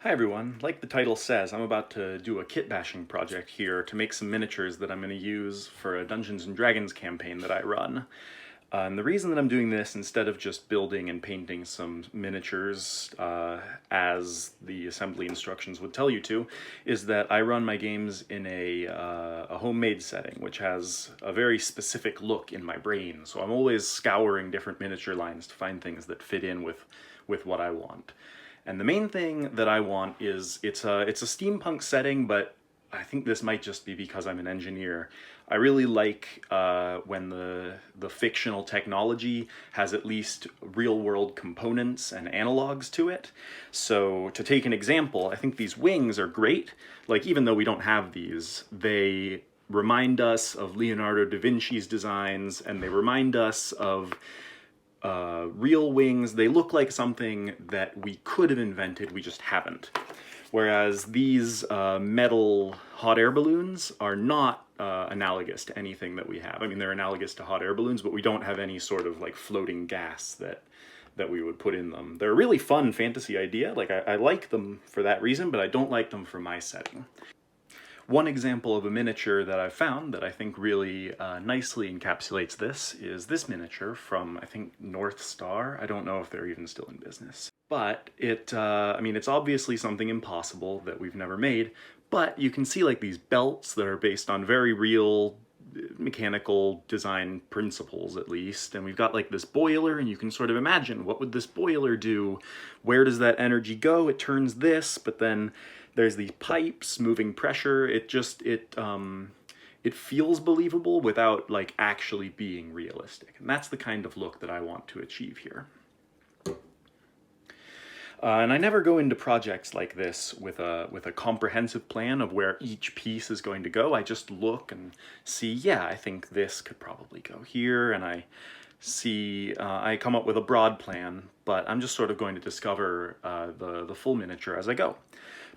Hi everyone, like the title says, I'm about to do a kitbashing project here to make some miniatures that I'm going to use for a Dungeons & Dragons campaign that I run. And the reason that I'm doing this instead of just building and painting some miniatures as the assembly instructions would tell you to, is that I run my games in a homemade setting, which has a very specific look in my brain. So I'm always scouring different miniature lines to find things that fit in with what I want. And the main thing that I want is, it's a steampunk setting, but I think this might just be because I'm an engineer. I really like when the fictional technology has at least real-world components and analogs to it. So to take an example, I think these wings are great. Like, even though we don't have these, they remind us of Leonardo da Vinci's designs, and they remind us of real wings. They look like something that we could have invented, we just haven't. Whereas these metal hot air balloons are not analogous to anything that we have. I mean, they're analogous to hot air balloons, but we don't have any sort of like floating gas that we would put in them. They're a really fun fantasy idea. Like, I like them for that reason, but I don't like them for my setting. One example of a miniature that I've found that I think really nicely encapsulates this is this miniature from, I think, North Star. I don't know if they're even still in business. But I mean, it's obviously something impossible that we've never made, but you can see like these belts that are based on very real mechanical design principles, at least. And we've got like this boiler, and you can sort of imagine, what would this boiler do? Where does that energy go? It turns this, but then there's these pipes moving pressure. It feels believable without like actually being realistic. And that's the kind of look that I want to achieve here. And I never go into projects like this with a comprehensive plan of where each piece is going to go. I just look and see, yeah, I think this could probably go here, and I come up with a broad plan, but I'm just sort of going to discover the full miniature as I go.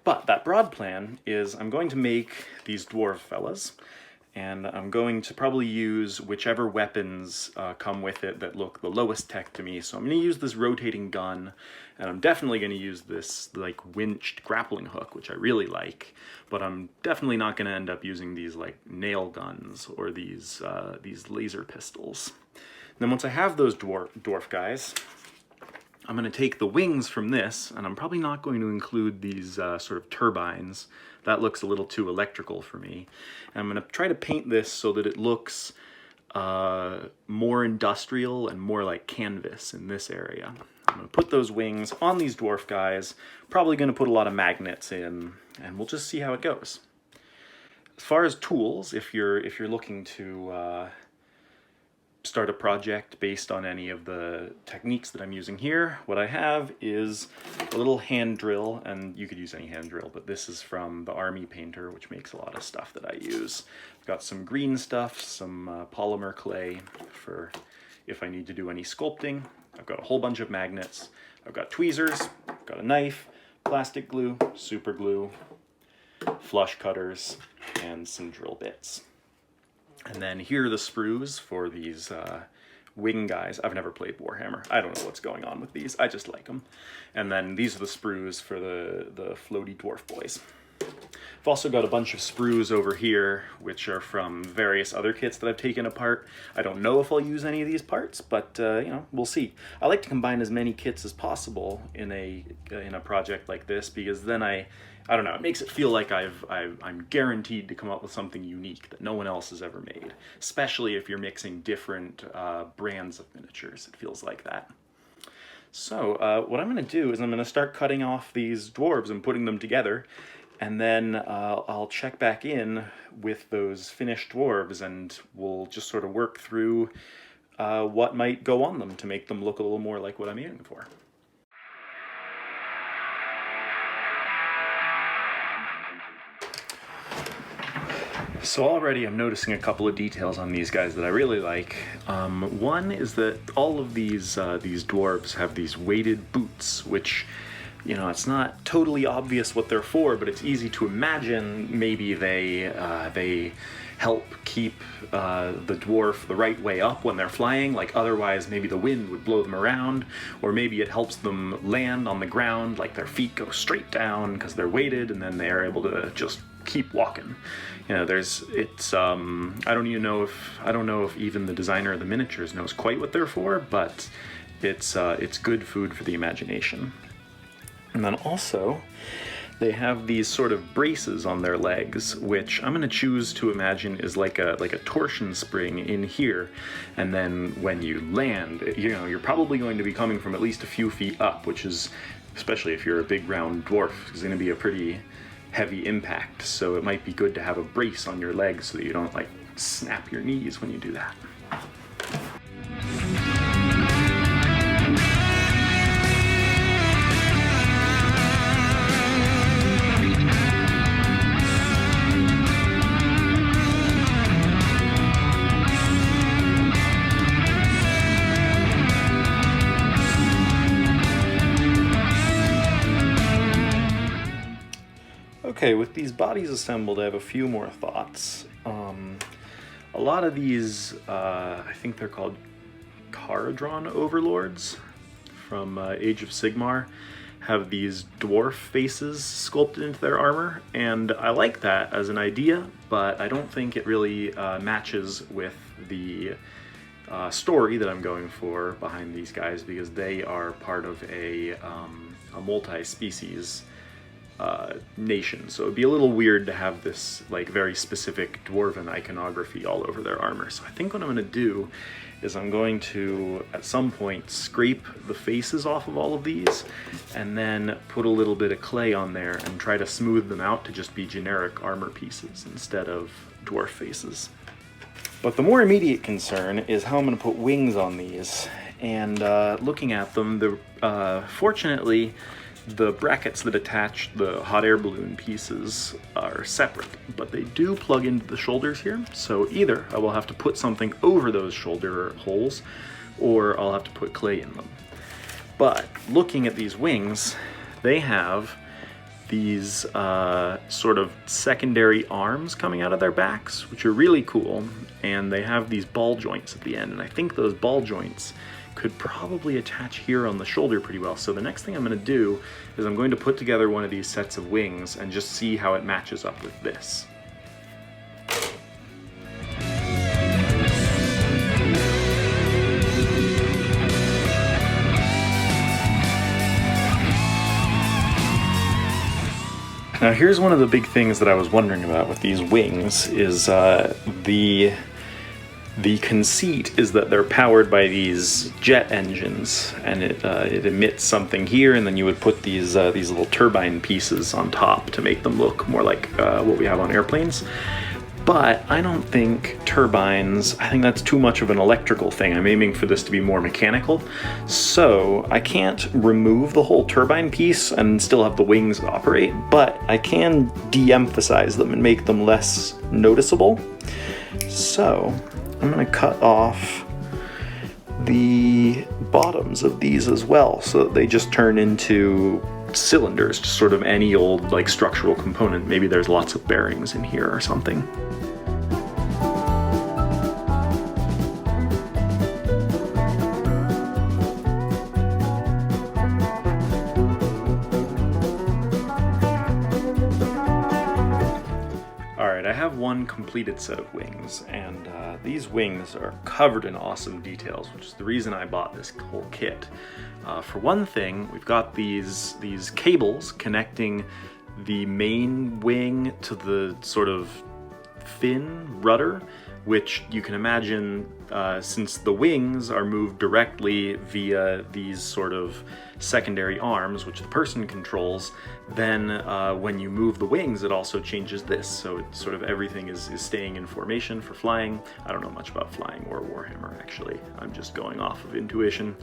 But that broad plan is, I'm going to make these dwarf fellas, and I'm going to probably use whichever weapons come with it that look the lowest tech to me. So I'm going to use this rotating gun, and I'm definitely going to use this like winched grappling hook, which I really like, but I'm definitely not going to end up using these like nail guns or these laser pistols. And then once I have those dwarf guys, I'm going to take the wings from this, and I'm probably not going to include these sort of turbines. That looks a little too electrical for me. And I'm going to try to paint this so that it looks more industrial and more like canvas in this area. I'm going to put those wings on these dwarf guys, probably going to put a lot of magnets in, and we'll just see how it goes. As far as tools, if you're looking to start a project based on any of the techniques that I'm using here, what I have is a little hand drill, and you could use any hand drill, but this is from the Army Painter, which makes a lot of stuff that I use. I've got some green stuff, some polymer clay for if I need to do any sculpting. I've got a whole bunch of magnets. I've got tweezers, I've got a knife, plastic glue, super glue, flush cutters, and some drill bits. And then here are the sprues for these wing guys. I've never played Warhammer. I don't know what's going on with these. I just like them. And then these are the sprues for the floaty dwarf boys. I've also got a bunch of sprues over here, which are from various other kits that I've taken apart. I don't know if I'll use any of these parts, but you know, we'll see. I like to combine as many kits as possible in a project like this, because then I don't know, it makes it feel like I'm guaranteed to come up with something unique that no one else has ever made, especially if you're mixing different brands of miniatures. It feels like that. So what I'm going to do is I'm going to start cutting off these dwarves and putting them together, and then I'll check back in with those finished dwarves, and we'll just sort of work through what might go on them to make them look a little more like what I'm aiming for. So already I'm noticing a couple of details on these guys that I really like. One is that all of these dwarves have these weighted boots, which you know, it's not totally obvious what they're for, but it's easy to imagine maybe they help keep the dwarf the right way up when they're flying, like otherwise maybe the wind would blow them around, or maybe it helps them land on the ground, like their feet go straight down because they're weighted, and then they are able to just keep walking. You know, I don't know if even the designer of the miniatures knows quite what they're for, but it's good food for the imagination. And then also, they have these sort of braces on their legs, which I'm going to choose to imagine is like a torsion spring in here. And then when you land, you know, you're probably going to be coming from at least a few feet up, which is, especially if you're a big round dwarf, is going to be a pretty heavy impact. So it might be good to have a brace on your legs so that you don't like snap your knees when you do that. Okay, with these bodies assembled, I have a few more thoughts. A lot of these, I think they're called Caradron Overlords from Age of Sigmar, have these dwarf faces sculpted into their armor, and I like that as an idea, but I don't think it really matches with the story that I'm going for behind these guys, because they are part of a multi-species nation, so it'd be a little weird to have this like very specific dwarven iconography all over their armor. So I think what I'm going to do is I'm going to at some point scrape the faces off of all of these and then put a little bit of clay on there and try to smooth them out to just be generic armor pieces instead of dwarf faces. But the more immediate concern is how I'm going to put wings on these, and looking at them, fortunately the brackets that attach the hot air balloon pieces are separate, but they do plug into the shoulders here, so either I will have to put something over those shoulder holes, or I'll have to put clay in them. But looking at these wings, they have these sort of secondary arms coming out of their backs, which are really cool, and they have these ball joints at the end, and I think those ball joints could probably attach here on the shoulder pretty well. So the next thing I'm going to do is I'm going to put together one of these sets of wings and just see how it matches up with this. Now here's one of the big things that I was wondering about with these wings is the conceit is that they're powered by these jet engines, and it emits something here, and then you would put these little turbine pieces on top to make them look more like what we have on airplanes. But I don't think turbines, I think that's too much of an electrical thing. I'm aiming for this to be more mechanical. So I can't remove the whole turbine piece and still have the wings operate, but I can de-emphasize them and make them less noticeable. So I'm going to cut off the bottoms of these as well, so that they just turn into cylinders, just sort of any old like structural component. Maybe there's lots of bearings in here or something. Alright, I have one completed set of wings, and these wings are covered in awesome details, which is the reason I bought this whole kit. For one thing, we've got these cables connecting the main wing to the sort of fin rudder, which you can imagine, since the wings are moved directly via these sort of secondary arms, which the person controls, then when you move the wings, it also changes this. So it sort of everything is staying in formation for flying. I don't know much about flying or Warhammer, actually. I'm just going off of intuition.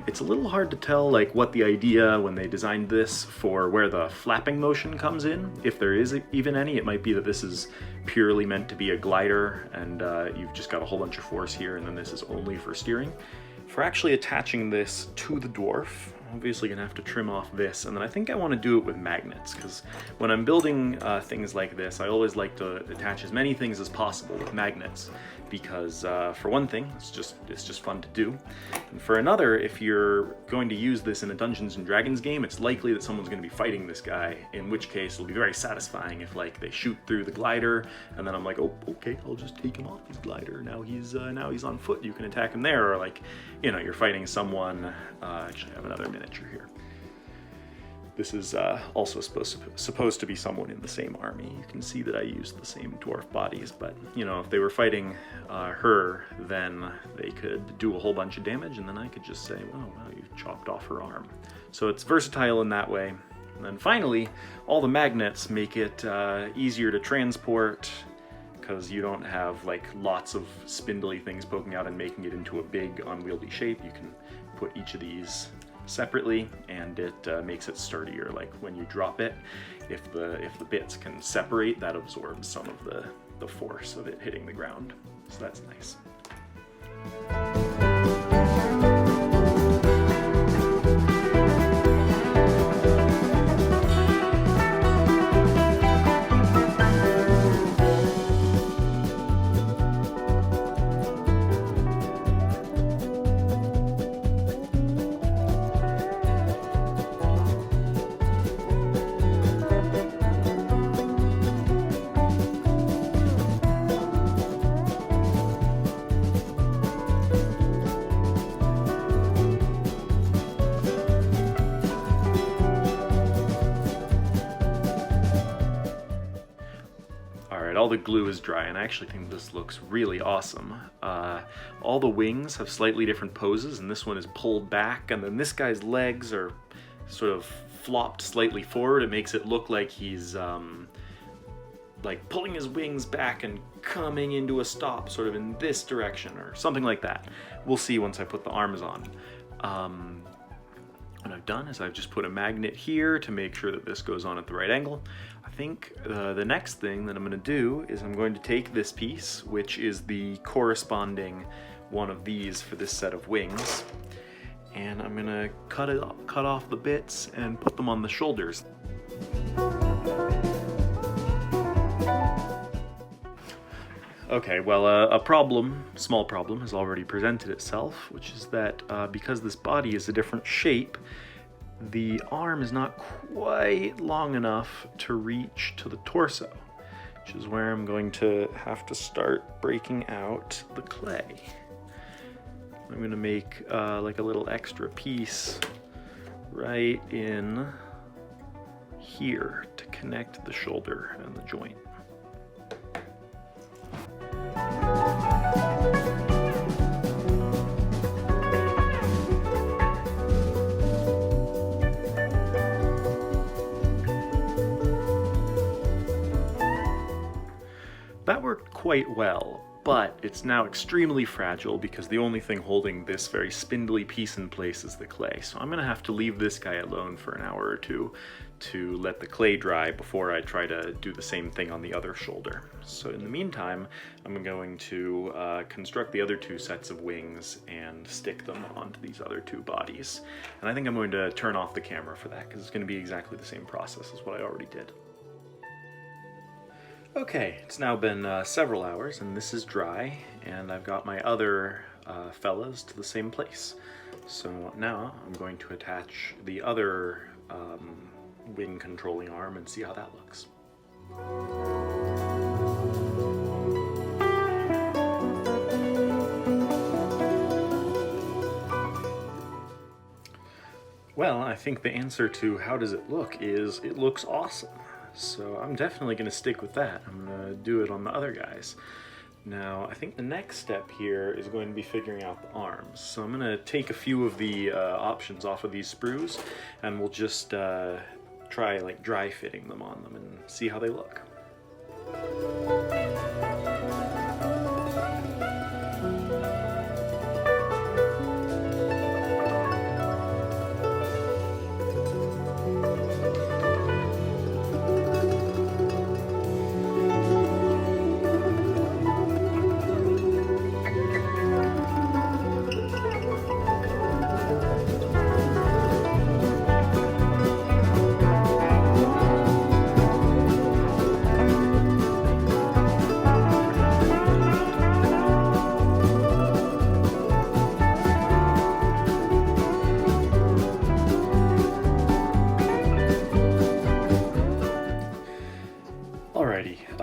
It's a little hard to tell like what the idea when they designed this for where the flapping motion comes in, if there is even any. It might be that this is purely meant to be a glider, and you've just got a whole bunch of force here, and then this is only for steering. For actually attaching this to the dwarf, obviously gonna have to trim off this, and then I think I want to do it with magnets, because when I'm building things like this, I always like to attach as many things as possible with magnets, because for one thing, it's just fun to do, and for another, if you're going to use this in a Dungeons and Dragons game, it's likely that someone's going to be fighting this guy, in which case it'll be very satisfying if like they shoot through the glider, and then I'm like, oh, okay, I'll just take him off his glider. Now he's on foot. You can attack him there, or like, you know, you're fighting someone. Actually, I have another miniature here. This is also supposed to be someone in the same army. You can see that I used the same dwarf bodies, but you know, if they were fighting her, then they could do a whole bunch of damage, and then I could just say, oh, wow, you chopped off her arm. So it's versatile in that way. And then finally, all the magnets make it easier to transport, because you don't have like lots of spindly things poking out and making it into a big unwieldy shape. You can put each of these separately, and it makes it sturdier. Like when you drop it, if the bits can separate, that absorbs some of the force of it hitting the ground. So that's nice. All the glue is dry, and I actually think this looks really awesome. All the wings have slightly different poses, and this one is pulled back, and then this guy's legs are sort of flopped slightly forward. It makes it look like he's like pulling his wings back and coming into a stop sort of in this direction or something like that. We'll see once I put the arms on. What I've done is I've just put a magnet here to make sure that this goes on at the right angle. I think the next thing that I'm going to do is I'm going to take this piece, which is the corresponding one of these for this set of wings, and I'm going to cut off the bits and put them on the shoulders. Okay, well, a small problem has already presented itself, which is that because this body is a different shape, the arm is not quite long enough to reach to the torso, which is where I'm going to have to start breaking out the clay. I'm going to make like a little extra piece right in here to connect the shoulder and the joint. That worked quite well, but it's now extremely fragile because the only thing holding this very spindly piece in place is the clay. So I'm gonna have to leave this guy alone for an hour or two to let the clay dry before I try to do the same thing on the other shoulder. So in the meantime, I'm going to construct the other two sets of wings and stick them onto these other two bodies. And I think I'm going to turn off the camera for that because it's going to be exactly the same process as what I already did. Okay, it's now been several hours and this is dry, and I've got my other fellas to the same place. So now I'm going to attach the other wing controlling arm and see how that looks. Well, I think the answer to how does it look is it looks awesome. So I'm definitely going to stick with that. I'm going to do it on the other guys. Now, I think the next step here is going to be figuring out the arms. So I'm going to take a few of the options off of these sprues, and we'll just try like dry fitting them on them and see how they look.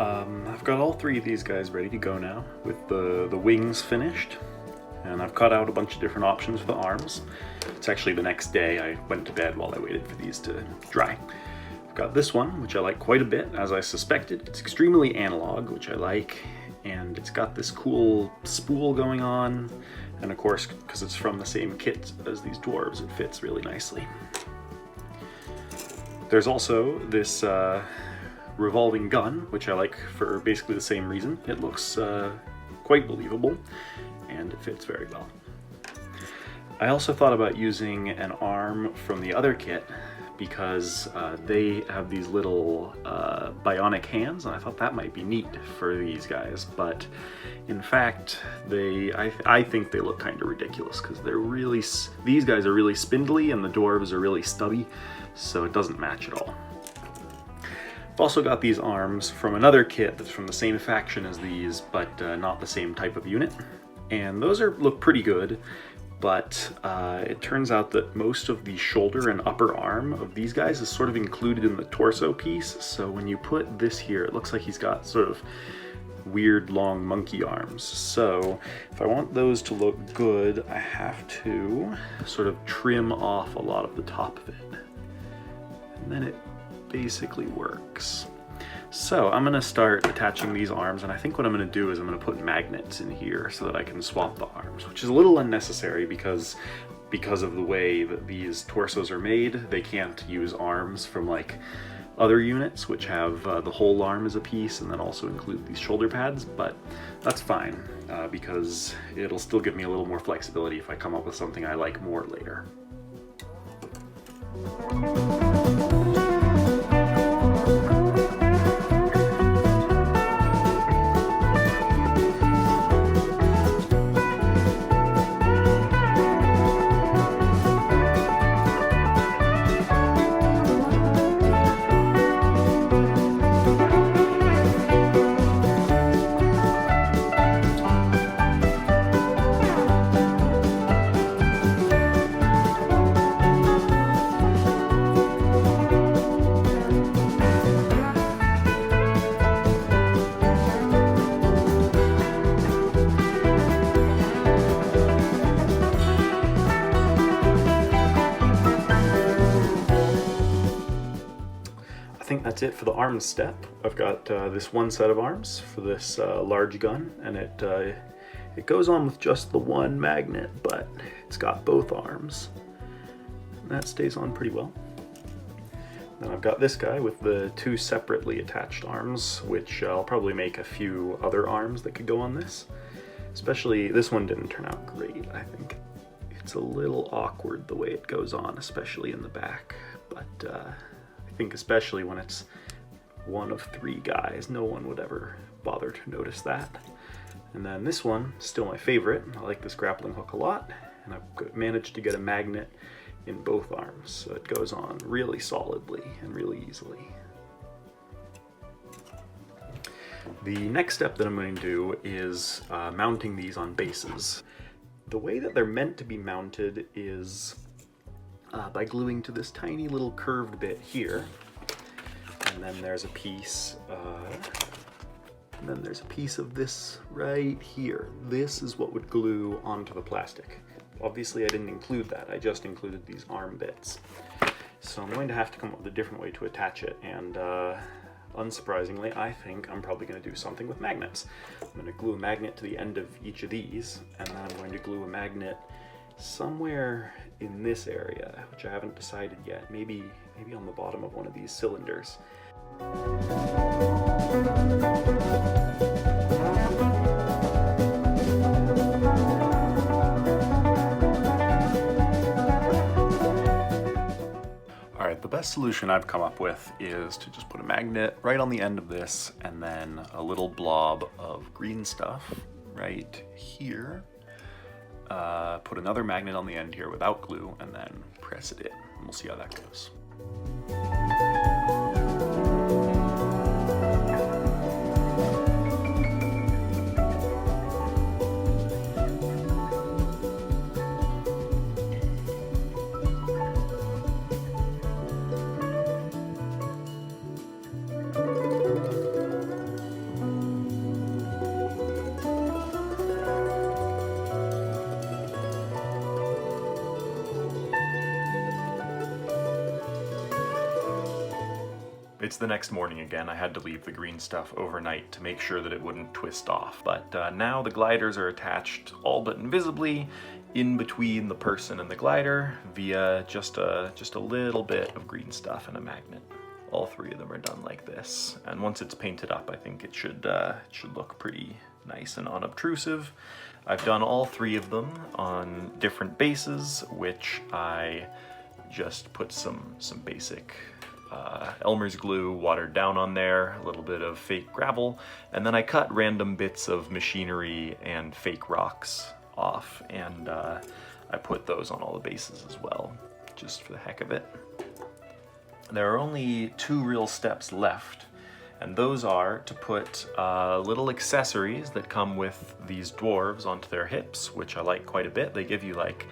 I've got all three of these guys ready to go now, with the wings finished, and I've cut out a bunch of different options for the arms. It's actually the next day. I went to bed while I waited for these to dry. I've got this one, which I like quite a bit, as I suspected. It's extremely analog, which I like, and it's got this cool spool going on, and of course, because it's from the same kit as these dwarves, it fits really nicely. There's also this revolving gun, which I like for basically the same reason. It looks quite believable, and it fits very well. I also thought about using an arm from the other kit, because they have these little bionic hands, and I thought that might be neat for these guys, but in fact I think they look kind of ridiculous, because these guys are really spindly and the dwarves are really stubby, so it doesn't match at all. I've also got these arms from another kit that's from the same faction as these, but not the same type of unit, and those look pretty good. But it turns out that most of the shoulder and upper arm of these guys is sort of included in the torso piece, so when you put this here, it looks like he's got sort of weird long monkey arms. So if I want those to look good, I have to sort of trim off a lot of the top of it, and then it basically works. So I'm going to start attaching these arms, and I think what I'm going to do is I'm going to put magnets in here so that I can swap the arms, which is a little unnecessary because of the way that these torsos are made. They can't use arms from like other units which have the whole arm as a piece and then also include these shoulder pads, but that's fine because it'll still give me a little more flexibility if I come up with something I like more later. I think that's it for the arms step. I've got this one set of arms for this large gun, and it goes on with just the one magnet, but it's got both arms. And that stays on pretty well. Then I've got this guy with the two separately attached arms, which I'll probably make a few other arms that could go on this. Especially, this one didn't turn out great, I think. It's a little awkward the way it goes on, especially in the back, but I think especially when it's one of three guys, no one would ever bother to notice that. And then this one, still my favorite. I like this grappling hook a lot, and I've managed to get a magnet in both arms, so it goes on really solidly and really easily. The next step that I'm going to do is mounting these on bases. The way that they're meant to be mounted is by gluing to this tiny little curved bit here, and then there's a piece of this right here. This is what would glue onto the plastic. Obviously I didn't include that, I just included these arm bits. So I'm going to have to come up with a different way to attach it, and unsurprisingly, I think I'm probably going to do something with magnets. I'm going to glue a magnet to the end of each of these, and then I'm going to glue a magnet somewhere in this area, which I haven't decided yet. Maybe on the bottom of one of these cylinders. Alright, the best solution I've come up with is to just put a magnet right on the end of this, and then a little blob of green stuff right here. Put another magnet on the end here without glue, and then press it in. And we'll see how that goes. It's the next morning again. I had to leave the green stuff overnight to make sure that it wouldn't twist off. But now the gliders are attached all but invisibly in between the person and the glider via just a little bit of green stuff and a magnet. All three of them are done like this. And once it's painted up, I think it should look pretty nice and unobtrusive. I've done all three of them on different bases, which I just put some basic Elmer's glue watered down on there, a little bit of fake gravel, and then I cut random bits of machinery and fake rocks off, and I put those on all the bases as well, just for the heck of it. There are only two real steps left, and those are to put little accessories that come with these dwarves onto their hips, which I like quite a bit. They give you like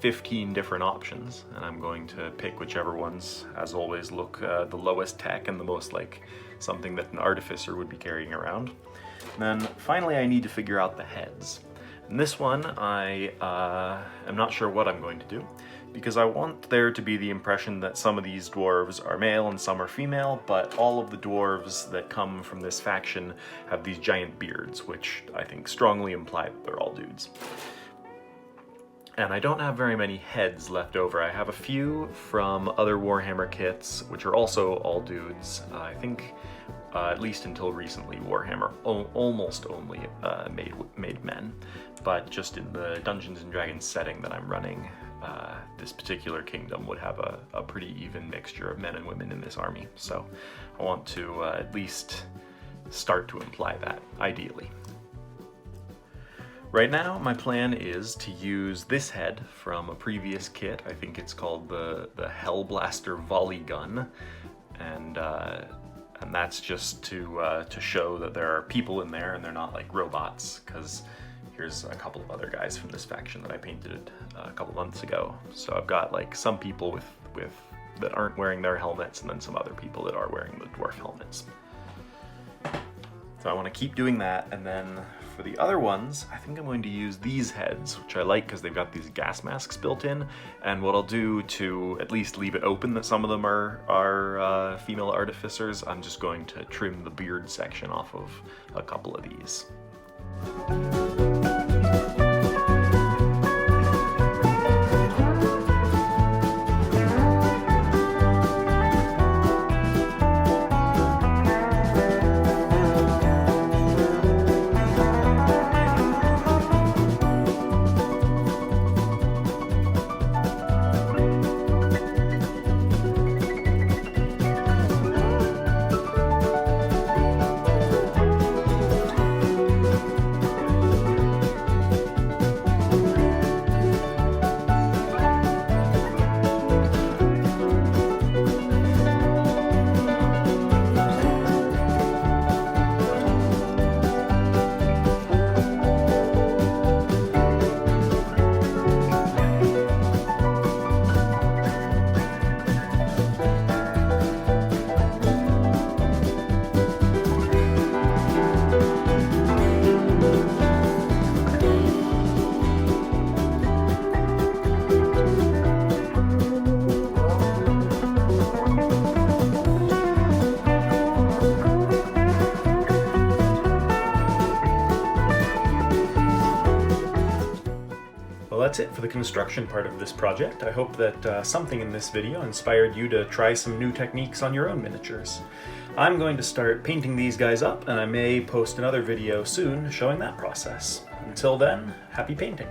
15 different options, and I'm going to pick whichever ones, as always, look the lowest tech and the most like something that an artificer would be carrying around. And then finally I need to figure out the heads. And this one I am not sure what I'm going to do, because I want there to be the impression that some of these dwarves are male and some are female, but all of the dwarves that come from this faction have these giant beards, which I think strongly imply that they're all dudes. And I don't have very many heads left over. I have a few from other Warhammer kits, which are also all dudes. I think, at least until recently, Warhammer almost only made men. But just in the Dungeons & Dragons setting that I'm running, this particular kingdom would have a pretty even mixture of men and women in this army. So I want to at least start to imply that, ideally. Right now, my plan is to use this head from a previous kit. I think it's called the Hellblaster Volley Gun, and that's just to show that there are people in there and they're not like robots, because here's a couple of other guys from this faction that I painted a couple months ago. So I've got like some people with that aren't wearing their helmets, and then some other people that are wearing the dwarf helmets. So I want to keep doing that, and then for the other ones, I think I'm going to use these heads, which I like because they've got these gas masks built in, and what I'll do to at least leave it open that some of them are female artificers, I'm just going to trim the beard section off of a couple of these. That's it for the construction part of this project. I hope that something in this video inspired you to try some new techniques on your own miniatures. I'm going to start painting these guys up, and I may post another video soon showing that process. Until then, happy painting!